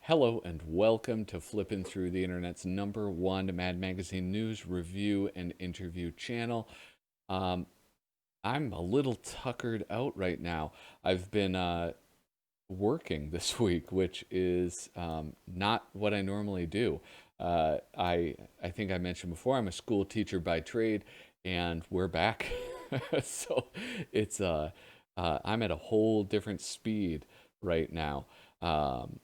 Hello and welcome to Flippin Through the Internet's #1 Mad Magazine news, review, and interview channel. Um, I'm a little tuckered out right now. I've been working this week, which is not what I normally do. I think I mentioned before I'm a school teacher by trade, and we're back. So it's I'm at a whole different speed right now. Um,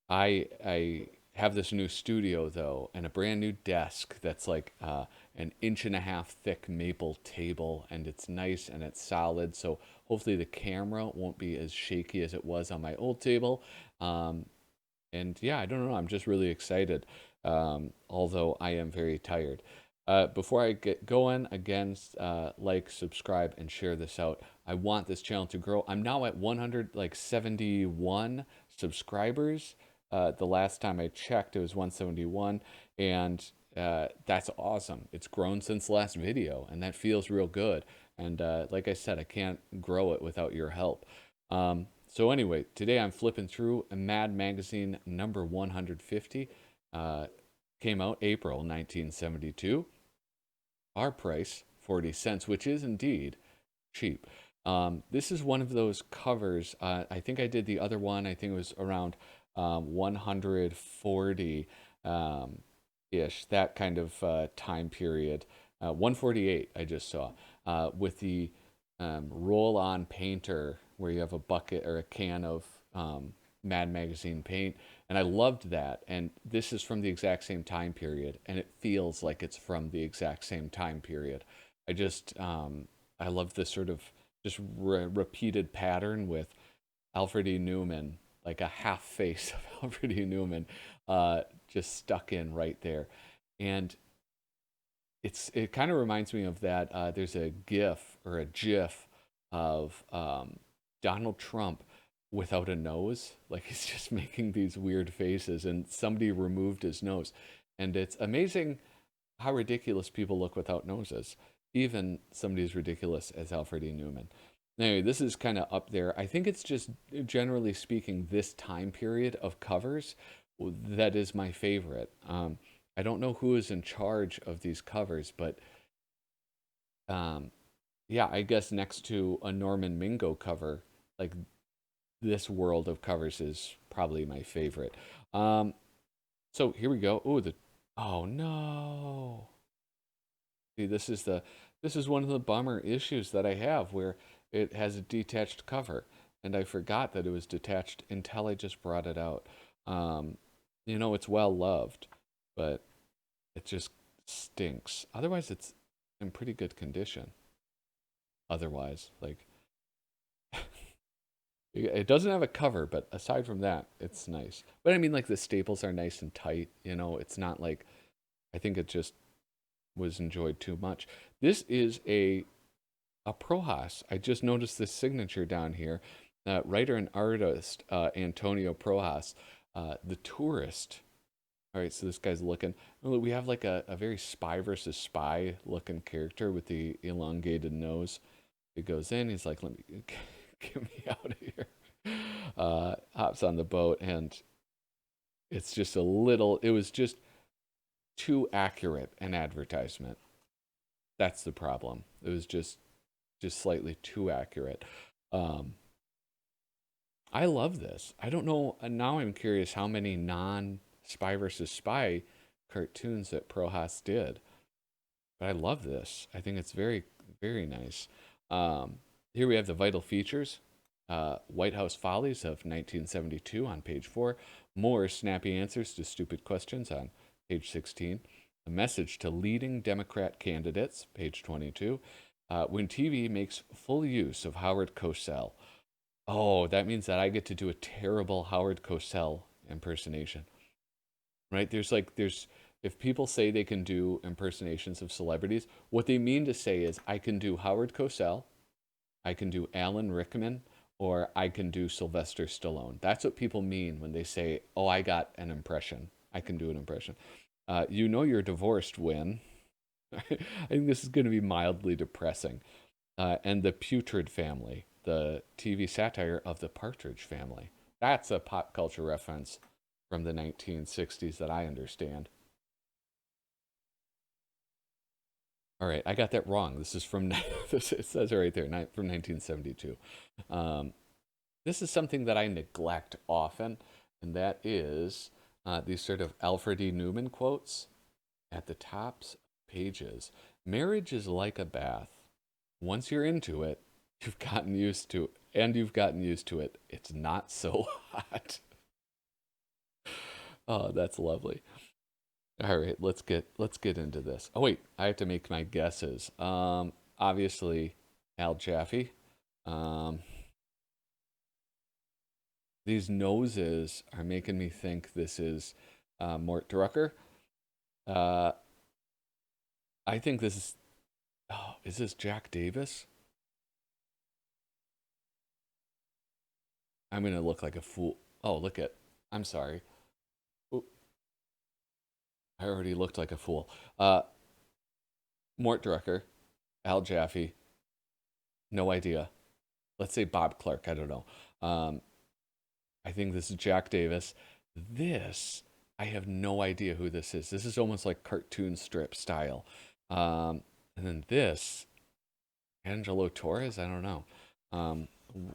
I have this new studio though, and a brand new desk that's like an inch and a half thick maple table, and it's nice and it's solid. So hopefully the camera won't be as shaky as it was on my old table. Um, and yeah, I don't know. I'm just really excited, although I am very tired. Before I get going, again, like, subscribe, and share this out. I want this channel to grow. I'm now at 171 subscribers. The last time I checked, it was 171, and that's awesome. It's grown since the last video, and that feels real good. And like I said, I can't grow it without your help. So anyway, today I'm flipping through a Mad magazine number 150. Uh, Came out April 1972. Our price, 40 cents, which is indeed cheap. This is one of those covers. I think I did the other one. I think it was around 140 ish, that kind of time period. 148, I just saw, with the roll on painter where you have a bucket or a can of Mad Magazine paint. And I loved that. And this is from the exact same time period. And it feels like it's from the exact same time period. I just, I love this sort of just repeated pattern with Alfred E. Newman, like a half face of Alfred E. Newman, just stuck in right there. And it kind of reminds me of that. There's a GIF or a GIF of Donald Trump without a nose, like he's just making these weird faces, and somebody removed his nose, and it's amazing how ridiculous people look without noses, even somebody as ridiculous as Alfred E. Newman. Anyway, this is kind of up there. I think it's just generally speaking, this time period of covers that is my favorite. I don't know who is in charge of these covers, but um, yeah, I guess next to a Norman Mingo cover, like this world of covers is probably my favorite. Um, so here we go. Oh no. See, this is one of the bummer issues that I have where it has a detached cover, and I forgot that it was detached until I just brought it out. Um, it's well loved, but it just stinks. Otherwise, it's in pretty good condition. Otherwise, like it doesn't have a cover, but aside from that, it's nice. But I mean, like the staples are nice and tight. It's not like I think it just was enjoyed too much. This is a Prohas. I just noticed this signature down here. Writer and artist Antonio Prohas, the tourist. All right, so this guy's looking. We have like a very spy versus spy looking character with the elongated nose. He goes in. He's like, "Let me get me out of here." Hops on the boat, and it's just a little. It was just too accurate an advertisement. That's the problem. It was just slightly too accurate. Um, I love this. I don't know. Now I'm curious how many non Spy versus Spy cartoons that Prohas did. But I love this. I think it's very, very nice. Um, Here we have the vital features. White House Follies of 1972 on page 4. More snappy answers to stupid questions on page 16. A message to leading Democrat candidates, page 22. When TV makes full use of Howard Cosell. Oh, that means that I get to do a terrible Howard Cosell impersonation, right? If people say they can do impersonations of celebrities, what they mean to say is I can do Howard Cosell, I can do Alan Rickman, or I can do Sylvester Stallone. That's what people mean when they say, "Oh, I got an impression. I can do an impression." You're divorced when. I think this is going to be mildly depressing. And the Putrid Family. the TV satire of the Partridge Family. That's a pop culture reference from the 1960s that I understand. All right, I got that wrong. This is from it says it right there, from 1972. Um, this is something that I neglect often, and that is these sort of Alfred E. Newman quotes at the tops of pages. Marriage is like a bath. Once you're into it, you've gotten used to it. It's not so hot. Oh, that's lovely. All right, let's get into this. Oh wait, I have to make my guesses. Obviously, Al Jaffe. Um, these noses are making me think this is Mort Drucker. Uh, I think this is. Oh, is this Jack Davis? I'm gonna look like a fool. Oh, look at. I'm sorry. Oop, I already looked like a fool. Mort Drucker, Al Jaffe. No idea. Let's say Bob Clark. I don't know. Um, I think this is Jack Davis. This, I have no idea who this is. This is almost like cartoon strip style. And then this, Angelo Torres. I don't know.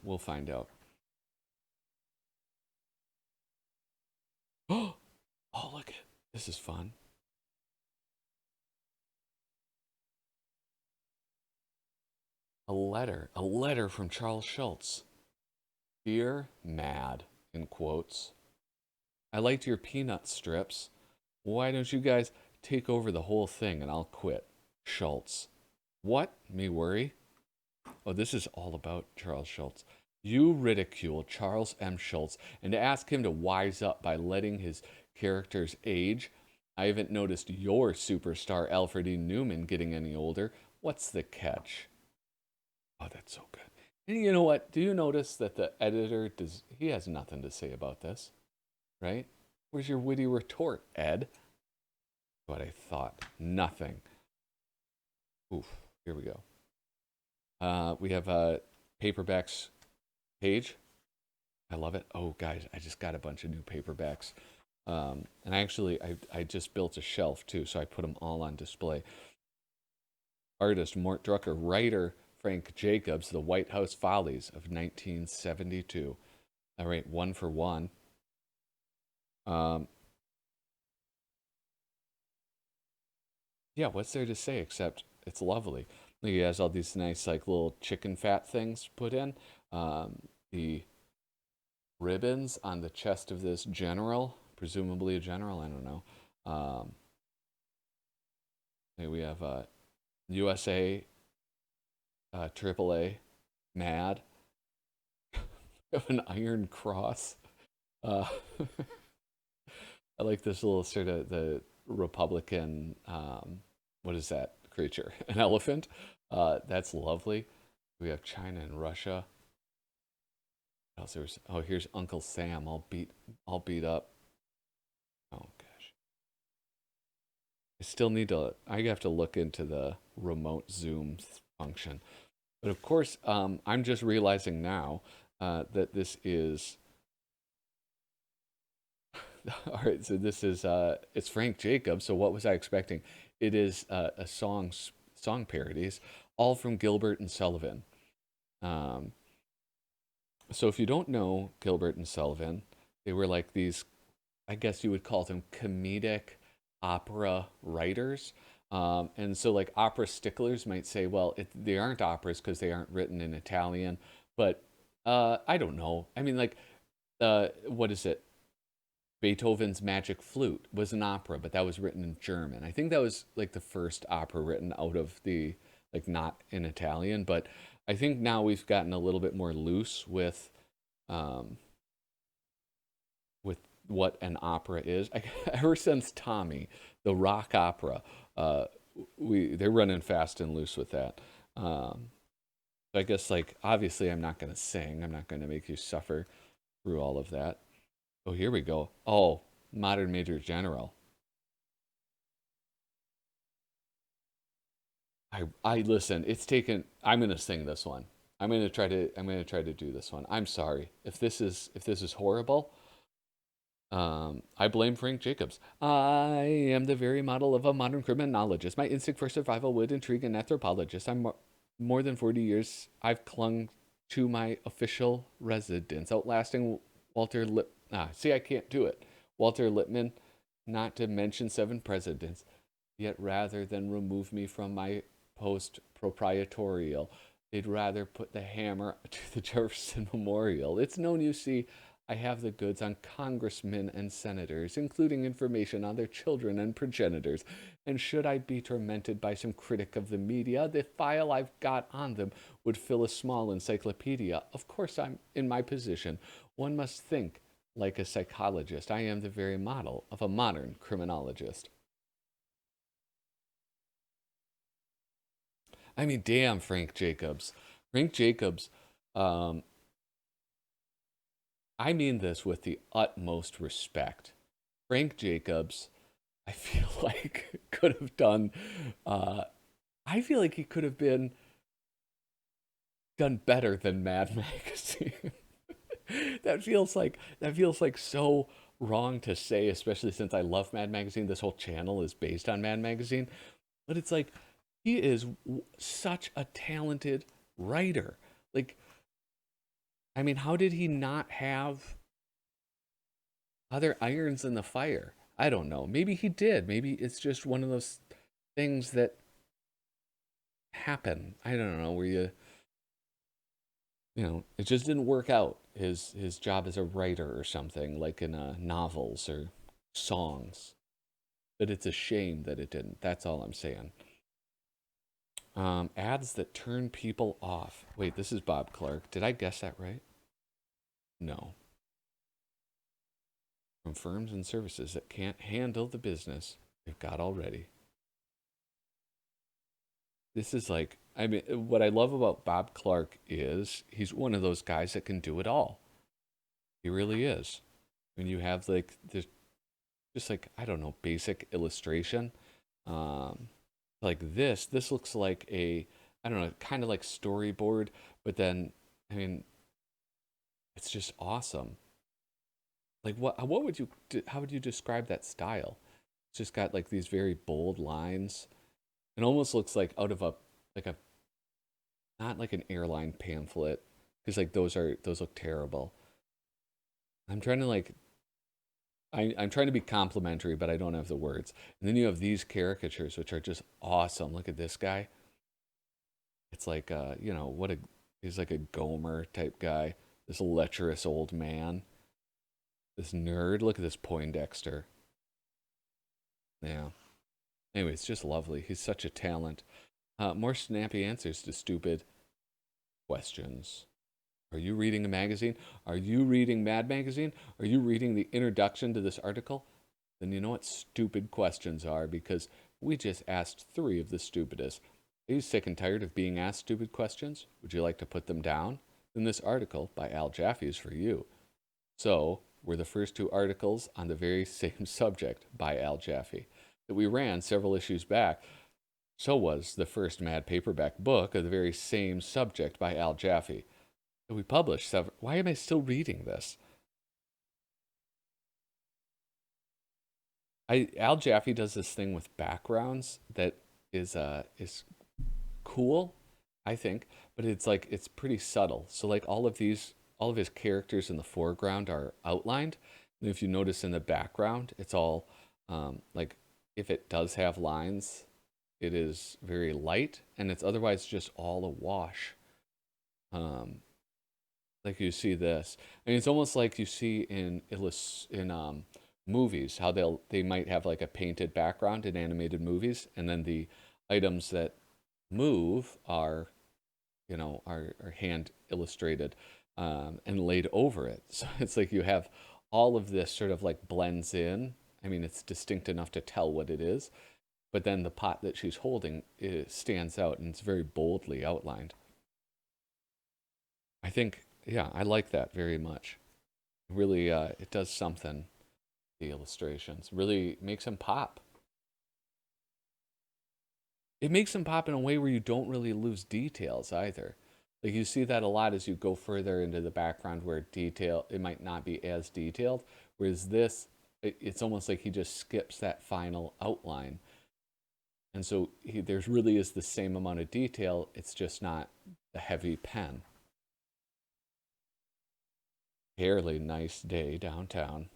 We'll find out. Oh, look at this is fun. A letter from Charles Schultz. Dear Mad, in quotes. I liked your peanut strips. Why don't you guys take over the whole thing and I'll quit? Schultz. What? Me worry? Oh, this is all about Charles Schultz. You ridicule Charles M. Schultz and to ask him to wise up by letting his characters age. I haven't noticed your superstar Alfred E. Newman getting any older. What's the catch? Oh, that's so good. And you know what? Do you notice that the editor does he has nothing to say about this, right? Where's your witty retort, Ed? What I thought. Nothing. Oof. Here we go. We have a paperbacks page. I love it. Oh, guys, I just got a bunch of new paperbacks. And I just built a shelf too, so I put them all on display. Artist Mort Drucker, writer Frank Jacobs, The White House Follies of 1972. All right, one for one. Um, yeah, what's there to say except it's lovely. He has all these nice, like, little chicken fat things put in. The ribbons on the chest of this general, presumably a general, I don't know. Um, we have USA, AAA, MAD. We have an Iron Cross. Uh, I like this little sort of the Republican, what is that creature? An elephant. That's lovely. We have China and Russia. What else there's, oh, here's Uncle Sam, all beat up. Oh gosh, I have to look into the remote zoom function. But of course, I'm just realizing now that this is all right. So this is it's Frank Jacobs. So what was I expecting? It is a song parodies, all from Gilbert and Sullivan. Um, so if you don't know Gilbert and Sullivan, they were like these, I guess you would call them comedic opera writers. And so, like, opera sticklers might say, well, they aren't operas because they aren't written in Italian. But I don't know. I mean, like, what is it? Beethoven's Magic Flute was an opera, but that was written in German. I think that was like the first opera written out of the, like, not in Italian. But I think now we've gotten a little bit more loose um, with what an opera is. Ever since Tommy, the rock opera, uh, they're running fast and loose with that. Um, so I guess, like, obviously I'm not going to sing. I'm not going to make you suffer through all of that. Oh, here we go. Oh, Modern Major General. I listen. It's taken. I'm going to sing this one. I'm gonna try to do this one. I'm sorry if this is horrible. I blame Frank Jacobs. I am the very model of a modern criminologist. My instinct for survival would intrigue an anthropologist. More than 40 years. I've clung to my official residence, outlasting Walter Lip. See, I can't do it. Walter Lippmann, not to mention 7 presidents. Yet rather than remove me from my post proprietorial, they'd rather put the hammer to the Jefferson Memorial. It's known, you see, I have the goods on congressmen and senators, including information on their children and progenitors. And should I be tormented by some critic of the media, the file I've got on them would fill a small encyclopedia. Of course, I'm in my position. One must think like a psychologist. I am the very model of a modern criminologist. I mean, damn, Frank Jacobs. Frank Jacobs, um, I mean this with the utmost respect. Frank Jacobs, I feel like could have done. Uh, I feel like he could have been done better than Mad Magazine. That feels like so wrong to say, especially since I love Mad Magazine. This whole channel is based on Mad Magazine, but it's like he is such a talented writer. Like, I mean, how did he not have other irons in the fire? I don't know. Maybe he did. Maybe it's just one of those things that happen. I don't know, where it just didn't work out. His job as a writer or something, like in novels or songs. But it's a shame that it didn't. That's all I'm saying. Ads that turn people off. Wait, this is Bob Clark. Did I guess that right? No. From firms and services that can't handle the business they've got already. This is like, I mean, what I love about Bob Clark is he's one of those guys that can do it all. He really is. When you have like this, just like, I don't know, basic illustration, um, like this looks like a, I don't know, kind of like storyboard, but then, I mean, it's just awesome. Like what would you, how would you describe that style? It's just got like these very bold lines. It almost looks like out of a, like a, not like an airline pamphlet, because like those look terrible. I'm trying to like, I'm trying to be complimentary, but I don't have the words. And then you have these caricatures, which are just awesome. Look at this guy. It's like, what a, he's like a Gomer type guy. This lecherous old man. This nerd. Look at this Poindexter. Yeah. Anyway, it's just lovely. He's such a talent. More snappy answers to stupid questions. Are you reading a magazine? Are you reading Mad Magazine? Are you reading the introduction to this article? Then you know what stupid questions are, because we just asked 3 of the stupidest. Are you sick and tired of being asked stupid questions? Would you like to put them down? Then this article by Al Jaffe is for you. So, were the first 2 articles on the very same subject by Al Jaffe that we ran several issues back. So was the first Mad paperback book of the very same subject by Al Jaffe that we published several. Why am I still reading this? Al Jaffe does this thing with backgrounds that is cool, I think, but it's like it's pretty subtle. So like all of his characters in the foreground are outlined, and if you notice in the background, it's all like, if it does have lines, it is very light, and it's otherwise just all a wash. Um, like you see this. I mean, it's almost like you see in movies how they might have like a painted background in animated movies, and then the items that move are, are hand illustrated, and laid over it. So it's like you have all of this sort of like blends in. I mean, it's distinct enough to tell what it is, but then the pot that she's holding stands out, and it's very boldly outlined. I think, yeah, I like that very much. Really, it does something. The illustrations really makes them pop. It makes them pop in a way where you don't really lose details either. Like you see that a lot as you go further into the background where detail it might not be as detailed. Whereas this, it's almost like he just skips that final outline, and so there's really is the same amount of detail. It's just not the heavy pen. Fairly nice day downtown.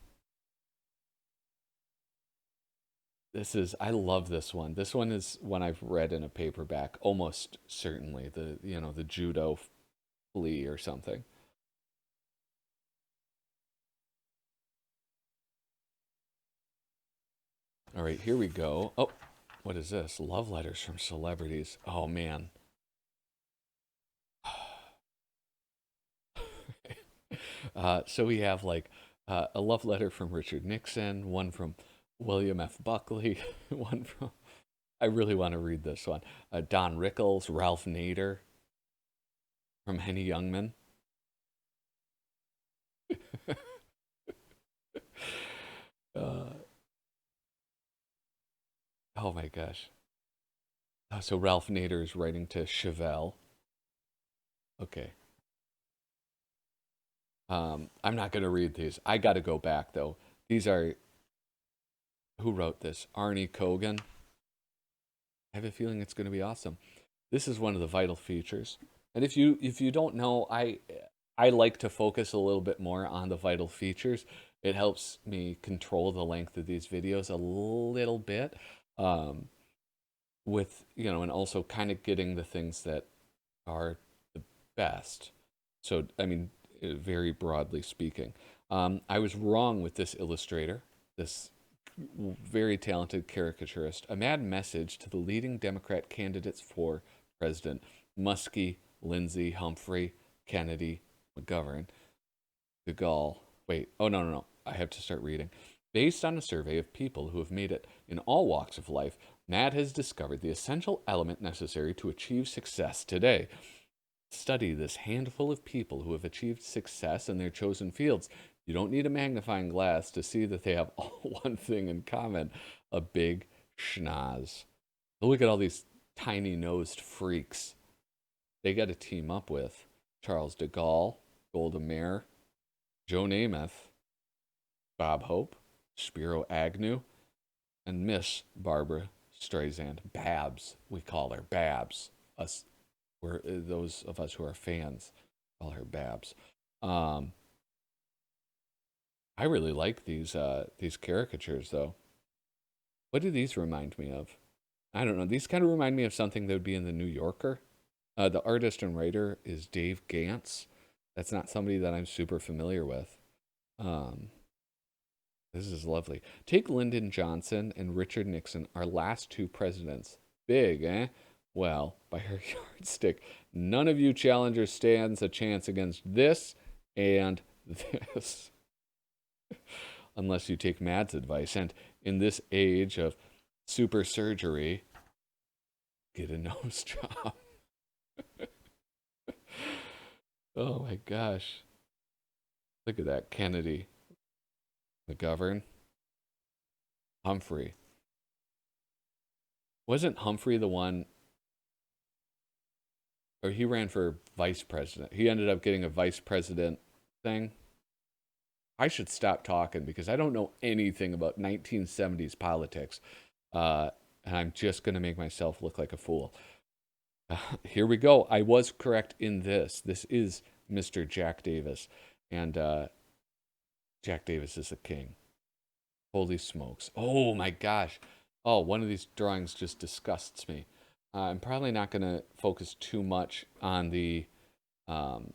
I love this one. This one is one I've read in a paperback, almost certainly. The judo flea or something. All right, here we go. Oh, what is this? Love letters from celebrities. Oh, man. So we have like a love letter from Richard Nixon, one from William F. Buckley, one from, I really want to read this one. Don Rickles, Ralph Nader, from Henny Youngman. uh, oh my gosh. So Ralph Nader is writing to Chevelle. Okay. I'm not going to read these. I got to go back though. These are, who wrote this? Arnie Kogan. I have a feeling it's going to be awesome. This is one of the vital features. And if you don't know, I like to focus a little bit more on the vital features. It helps me control the length of these videos a little bit, um, with and also kind of getting the things that are the best. So I mean, very broadly speaking, I was wrong with this illustrator. This very talented caricaturist, a mad message to the leading Democrat candidates for president: Muskie, Lindsay, Humphrey, Kennedy, McGovern, de Gaulle. Wait, oh no, no, no. I have to start reading. Based on a survey of people who have made it in all walks of life, MAD has discovered the essential element necessary to achieve success today. Study this handful of people who have achieved success in their chosen fields. You don't need a magnifying glass to see that they have all one thing in common: a big schnoz. Look at all these tiny nosed freaks they got to team up with: Charles de Gaulle, Golda Meir, Joe Namath, Bob Hope, Spiro Agnew, and Miss Barbara Streisand. Babs, we call her Babs. Us, we're those of us who are fans call her Babs. Um, I really like these caricatures though. What do these remind me of? I don't know. These kind of remind me of something that would be in the New Yorker. The artist and writer is Dave Gantz. That's not somebody that I'm super familiar with. Um, this is lovely. Take Lyndon Johnson and Richard Nixon, our last two presidents. Big, eh? Well, by her yardstick, none of you challengers stands a chance against this and this, unless you take Mad's advice. And in this age of super surgery, get a nose job. Oh my gosh. Look at that. Kennedy, McGovern, Humphrey. Wasn't Humphrey the one, or he ran for vice president? He ended up getting a vice president thing. I should stop talking because I don't know anything about 1970s politics. Uh, and I'm just going to make myself look like a fool. Here we go. I was correct in this. This is Mr. Jack Davis. And Jack Davis is the king. Holy smokes. Oh my gosh. Oh, one of these drawings just disgusts me. I'm probably not going to focus too much on the um,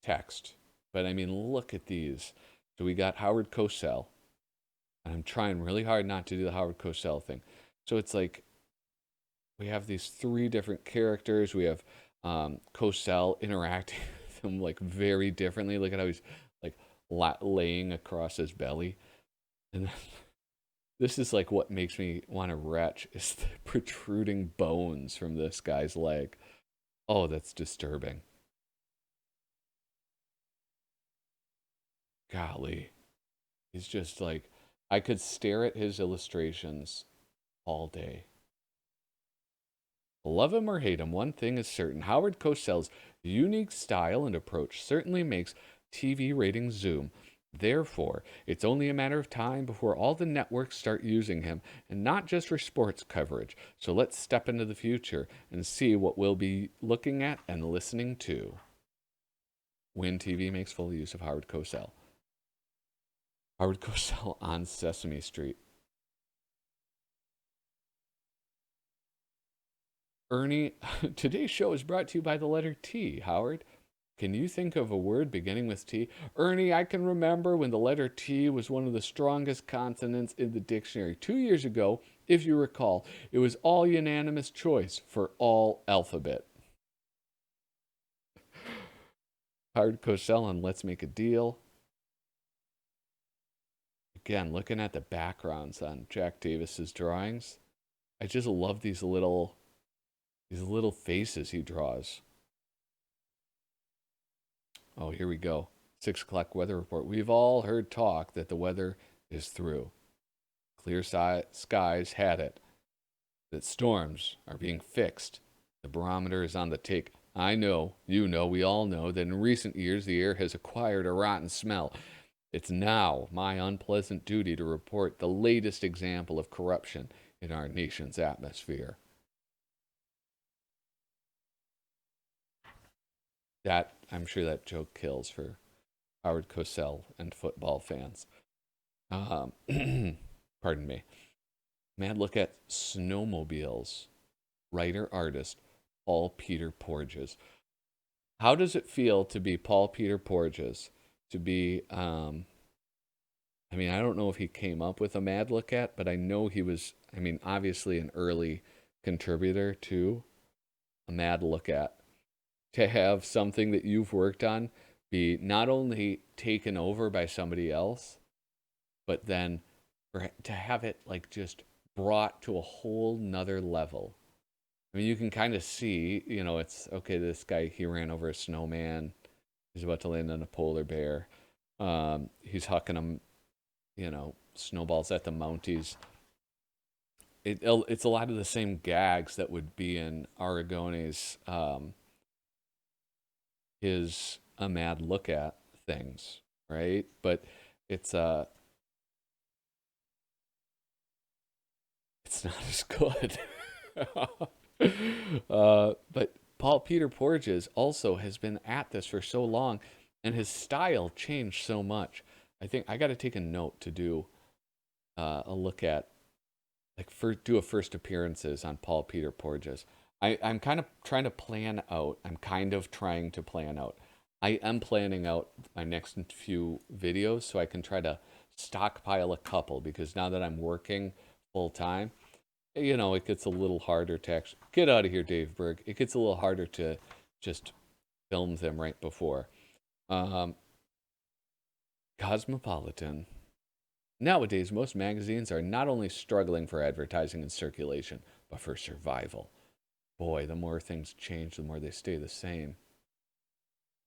text, but I mean, look at these. So we got Howard Cosell, and I'm trying really hard not to do the Howard Cosell thing. So it's like we have these three different characters. We have Cosell interacting with them like very differently. Look at how he's like laying across his belly. And this is like what makes me want to retch is the protruding bones from this guy's leg. Oh, that's disturbing. Golly. He's just like, I could stare at his illustrations all day. Love him or hate him, one thing is certain. Howard Cosell's unique style and approach certainly makes TV ratings zoom. Therefore, it's only a matter of time before all the networks start using him, and not just for sports coverage. So let's step into the future and see what we'll be looking at and listening to when TV makes full use of Howard Cosell. Howard Cosell on Sesame Street. Ernie, today's show is brought to you by the letter T, Howard. Can you think of a word beginning with T? Ernie, I can remember when the letter T was one of the strongest consonants in the dictionary. 2 years ago, if you recall, it was all unanimous choice for all alphabet. Howard Cosell on Let's Make a Deal. Again, looking at the backgrounds on Jack Davis's drawings, I just love these little faces he draws. Oh, here we go. 6 o'clock weather report. We've all heard talk that the weather is through. Clear skies had it. That storms are being fixed. The barometer is on the take. I know, you know, we all know that in recent years the air has acquired a rotten smell. It's now my unpleasant duty to report the latest example of corruption in our nation's atmosphere. That, I'm sure that joke kills for Howard Cosell and football fans. Pardon me. Mad look at snowmobiles. Writer artist Paul Peter Porges. How does it feel to be Paul Peter Porges? To be, I mean, I don't know if he came up with a Mad look at, but I know he was, I mean, obviously an early contributor to a Mad look at. To have something that you've worked on be not only taken over by somebody else, but then to have it like just brought to a whole nother level. I mean, you can kind of see, you know, it's okay. This guy, he ran over a snowman. He's about to land on a polar bear. He's hucking them, you know, snowballs at the Mounties. It's a lot of the same gags that would be in Aragone's his a Mad look at things, right? But it's it's not as good. But Paul Peter Porges also has been at this for so long, and his style changed so much. I think I got to take a note to do a look at, like, do a first appearances on Paul Peter Porges. I'm kind of trying to plan out. I'm kind of trying to plan out. I am planning out my next few videos so I can try to stockpile a couple, because now that I'm working full time, you know, it gets a little harder to actually get out of here, Dave Berg. It gets a little harder to just film them right before. Cosmopolitan. Nowadays, most magazines are not only struggling for advertising and circulation, but for survival. Boy, the more things change, the more they stay the same.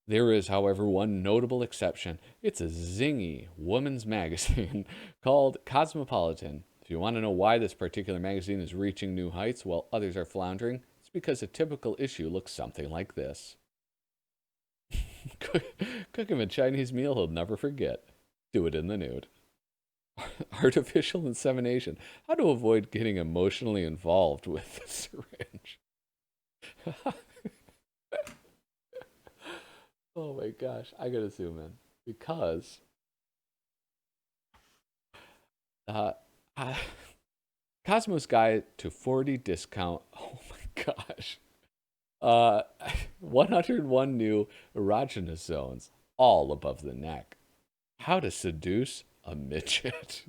There is, however, one notable exception. It's a zingy woman's magazine called Cosmopolitan. If you want to know why this particular magazine is reaching new heights while others are floundering, it's because a typical issue looks something like this. Cook him a Chinese meal he'll never forget. Do it in the nude. Artificial insemination. How to avoid getting emotionally involved with the syringe. Oh my gosh, I gotta zoom in because uh, Cosmo's Guide to 40 Discount. Oh my gosh. 101 new erogenous zones, all above the neck. How to seduce a midget.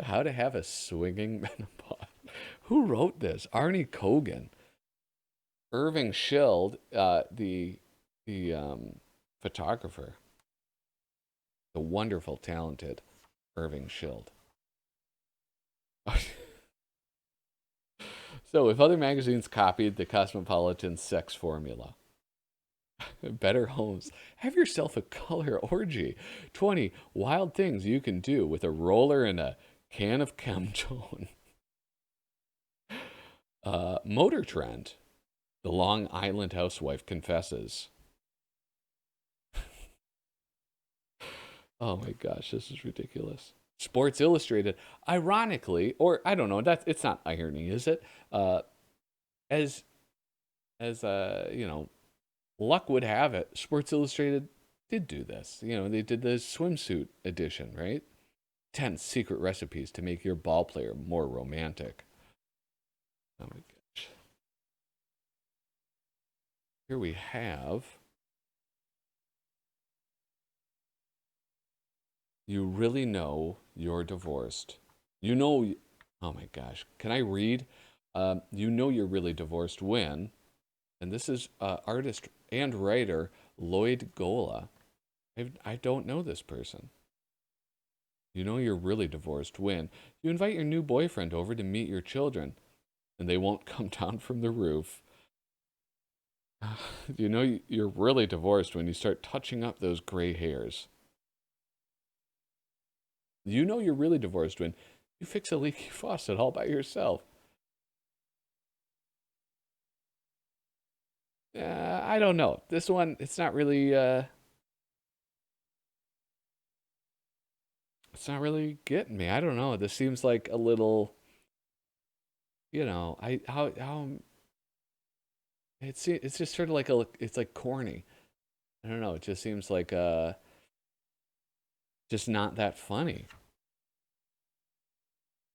How to have a swinging menopause. Who wrote this? Arnie Kogan. Irving Schild, the photographer, the wonderful, talented Irving Schild. So, if other magazines copied the Cosmopolitan sex formula, Better Homes, have yourself a color orgy. 20 wild things you can do with a roller and a can of Chemtone. Motor trend. The Long Island housewife confesses. Oh my gosh, this is ridiculous. Sports Illustrated, ironically, or I don't know, that's it's not irony, is it? Uh, as luck would have it, Sports Illustrated did do this. They did the swimsuit edition, right? 10 secret recipes to make your ball player more romantic. Oh my gosh. Here we have you really know you're divorced. You know, oh my gosh. Can I read? You know you're really divorced when, and this is artist and writer Lloyd Gola. I don't know this person. You know you're really divorced when you invite your new boyfriend over to meet your children and they won't come down from the roof. You know you're really divorced when you start touching up those gray hairs. You know you're really divorced when you fix a leaky faucet all by yourself. I don't know. This one, it's not really getting me. I don't know. This seems like a little, how it's just sort of like it's like corny. I don't know. It just seems like just not that funny.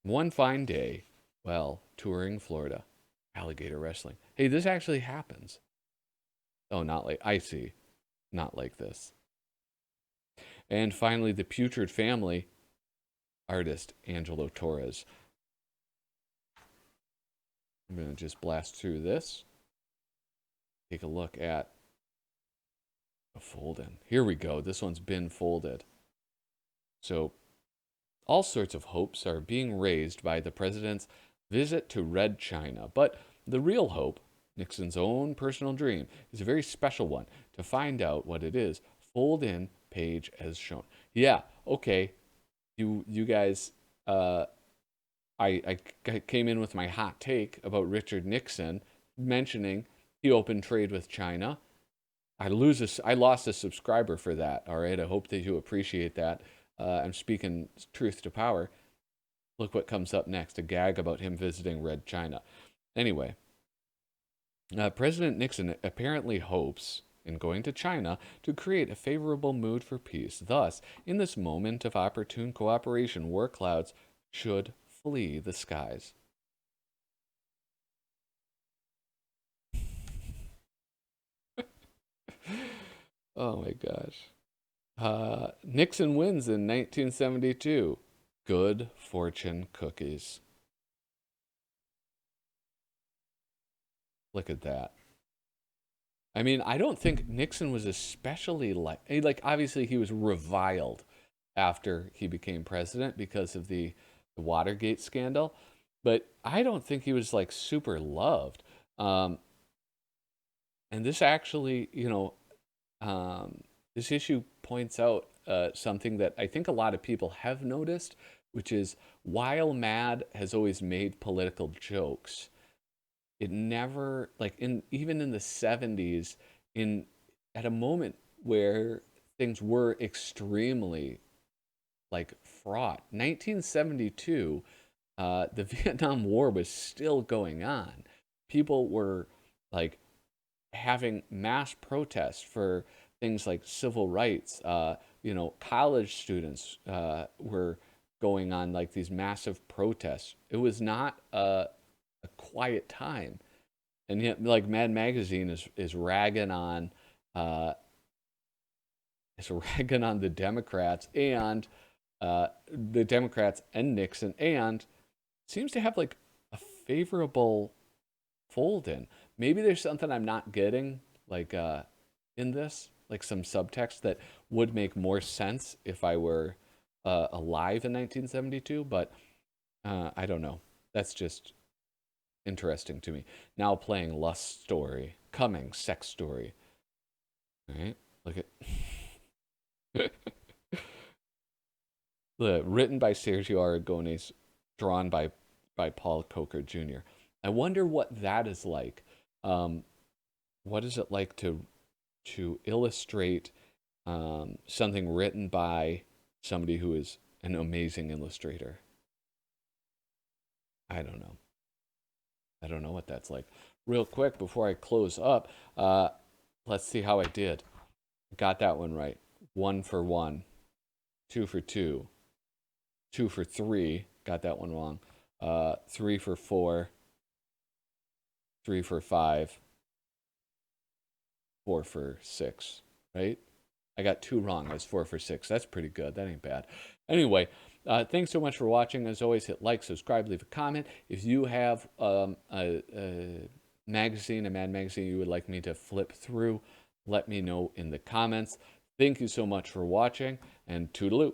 One fine day, well, touring Florida, alligator wrestling. Hey, this actually happens. Oh, not like I see. Not like this. And finally, the Putrid Family artist Angelo Torres. I'm going to just blast through this. Take a look at a fold-in. Here we go. This one's been folded. So all sorts of hopes are being raised by the president's visit to Red China. But the real hope, Nixon's own personal dream, is a very special one. To find out what it is, fold in page as shown. Yeah, okay. You guys, I came in with my hot take about Richard Nixon, mentioning he opened trade with China. I lost a subscriber for that. All right, I hope that you appreciate that. I'm speaking truth to power. Look what comes up next, a gag about him visiting Red China. Anyway, President Nixon apparently hopes, in going to China, to create a favorable mood for peace. Thus, in this moment of opportune cooperation, war clouds should flee the skies. Oh my gosh. Nixon wins in 1972. Good fortune cookies. Look at that. I mean, I don't think Nixon was especially like obviously he was reviled after he became president because of the Watergate scandal, but I don't think he was like super loved. Um, and this actually, this issue points out something that I think a lot of people have noticed, which is while MAD has always made political jokes, it never like in even in the 70s in at a moment where things were extremely like fraught. 1972, the Vietnam War was still going on. People were like having mass protests for things like civil rights. College students were going on like these massive protests. It was not a quiet time, and yet like Mad Magazine uh, is ragging on the Democrats and Nixon, and seems to have like a favorable fold in. Maybe there's something I'm not getting, like in this, like some subtext that would make more sense if I were alive in 1972. But I don't know. That's just interesting to me. Now playing Lust Story, Coming, Sex Story. All right, look at written by Sergio Aragones, drawn by Paul Coker Jr. I wonder what that is like. Um, what is it like to illustrate something written by somebody who is an amazing illustrator? I don't know. I don't know what that's like. Real quick before I close up, let's see how I did. Got that one right. 1 for 1, 2 for 2, 2 for 3. Got that one wrong. 3 for 4, 3 for 5, 4 for 6. Right? I got 2 wrong. I was 4 for 6. That's pretty good. That ain't bad. Anyway, thanks so much for watching. As always, hit like, subscribe, leave a comment. If you have a magazine, a MAD magazine you would like me to flip through, let me know in the comments. Thank you so much for watching, and toodaloo.